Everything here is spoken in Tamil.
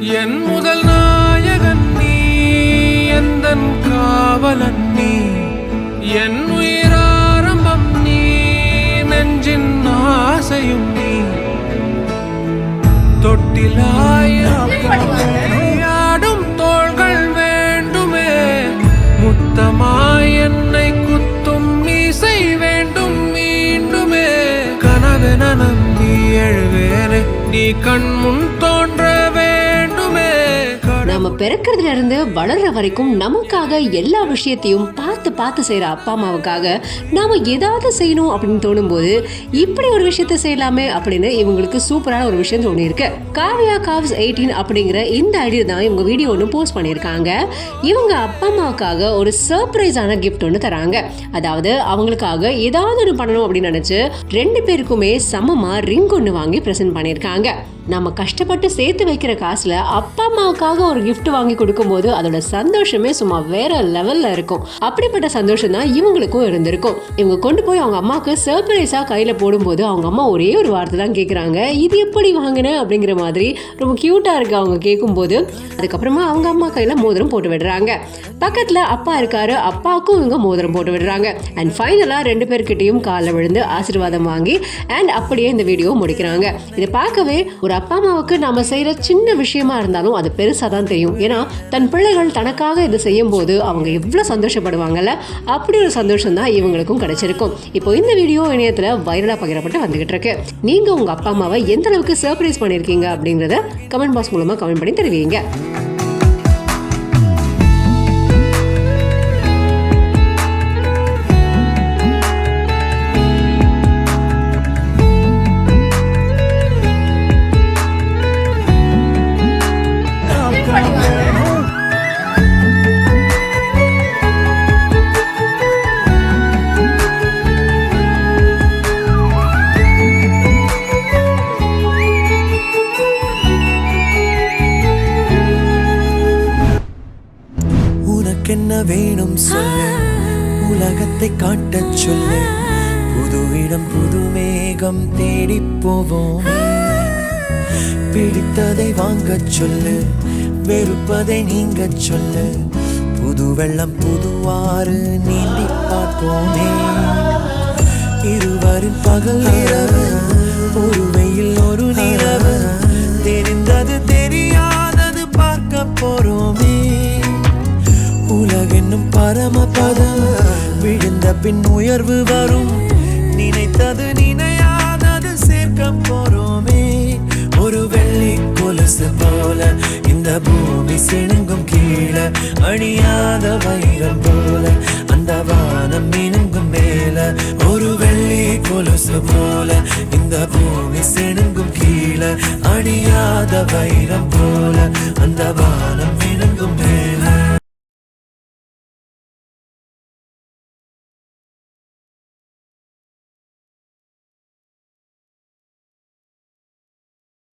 என் முதல் நாயகன் நீ, எந்தன் காவலன் நீ, என் உயிராரம்பம் நீ, நெஞ்சின் ஆசையும் நீ. தொட்டிலாயும் தோள்கள் வேண்டுமே, முத்தமாய் என்னை குத்தும் மீசை வேண்டும் மீண்டுமே. கனவென நம்பி எழுவேனே, நீ கண் முன் தோன்ற வேண்டுமே. நாம பிறக்கிறதுல இருந்து வளர்ற வரைக்கும் நமக்காக எல்லா விஷயத்தையும் பார்த்து பார்த்து செய்யற அப்பா அம்மாவுக்காக நாம ஏதாவது செய்யணும் அப்படின்னு தோணும் போது இப்படி ஒரு விஷயத்த செய்யலாமே அப்படின்னு இவங்களுக்கு சூப்பரான ஒரு விஷயம் தோணி இருக்கு. காவியா காவ்ஸ் 18 அப்படிங்கிற இந்த ஐடியா தான் இவங்க வீடியோ ஒன்று போஸ்ட் பண்ணியிருக்காங்க. இவங்க அப்பா அம்மாவுக்காக ஒரு சர்ப்ரைஸான கிஃப்ட் ஒன்று தராங்க. அதாவது அவங்களுக்காக ஏதாவது ஒன்று பண்ணணும் அப்படின்னு நினைச்சு 2 பேருக்குமே சமமா ரிங் ஒன்று வாங்கி பிரசன்ட் பண்ணியிருக்காங்க. நம்ம கஷ்டப்பட்டு சேர்த்து வைக்கிற காசுல அப்பா அம்மாவுக்காக ஒரு கிஃப்ட் வாங்கி கொடுக்கும் போது அதோட சந்தோஷமே சும்மா வேற லெவல்ல இருக்கும். அப்படிப்பட்ட சந்தோஷம் தான் இவங்களுக்கும் இருந்திருக்கும். இவங்க கொண்டு போய் அவங்க அம்மாவுக்கு சர்ப்ரைஸா கையில போடும்போது அவங்க அம்மா ஒரே ஒரு வார்த்தை தான் கேட்குறாங்க, இது எப்படி வாங்கின அப்படிங்கிற மாதிரி. ரொம்ப கியூட்டா இருக்கு அவங்க கேட்கும் போது. அதுக்கப்புறமா அவங்க அம்மா கையில மோதிரம் போட்டு விடுறாங்க. பக்கத்துல அப்பா இருக்காரு, அப்பாவுக்கும் இவங்க மோதிரம் போட்டு விடுறாங்க. அண்ட் ஃபைனலா 2 பேர்கிட்டையும் காலில் விழுந்து ஆசீர்வாதம் வாங்கி அண்ட் அப்படியே இந்த வீடியோ முடிக்கிறாங்க. இதை பார்க்கவே ஒரு அப்பா அம்மாவுக்கு நாம செய்யற சின்ன விஷயமா இருந்தாலும் அது பெருசா தான் தெரியும். ஏன்னா தன் பிள்ளைகள் தனக்காக இது செய்யும் போது அவங்க எவ்வளவு சந்தோஷப்படுவாங்கல்ல, அப்படி ஒரு சந்தோஷம் தான் இவங்களுக்கும் கிடைச்சிருக்கும். இப்போ இந்த வீடியோ இணையத்துல வைரலா பகிரப்பட்டு வந்துகிட்டு இருக்கு. நீங்க உங்க அப்பா அம்மாவை எந்த அளவுக்கு சர்ப்ரைஸ் பண்ணிருக்கீங்க அப்படிங்கறத கமெண்ட் பாக்ஸ் மூலமா கமெண்ட் பண்ணி தெரிவிங்க. என்ன வேணும் சொல்லு, உலகத்தை காட்டச் சொல்லு, புது இடம் புது மேகம் தேடி போவோம். பிடித்ததை வாங்கச் சொல்லு, வெறுப்பதை நீங்க சொல்லு, புது வெள்ளம் புதுவாறு நீந்தி பார்ப்போமே. இருவரின் பகல் இரவு, ஒரு வெயில் ஒரு நிலவு, தெரிந்தது தெரியாதது பார்க்க போறோமே. உலகென்னும் பரமபதம், விழுந்த பின் உயர்வு வரும், நினைத்தது நினையாதது சேர்க்க போறோமே. ஒரு வெள்ளி கொலுசு போல இந்த பூமி சிணுங்கும் கீழே, அணியாத வைரம் போல அந்த வானம் மினுங்கும் மேல. ஒரு வெள்ளி கொலுசு போல இந்த பூமி சிணுங்கும் கீழே, அணியாத வைரம் போல அந்த வானம்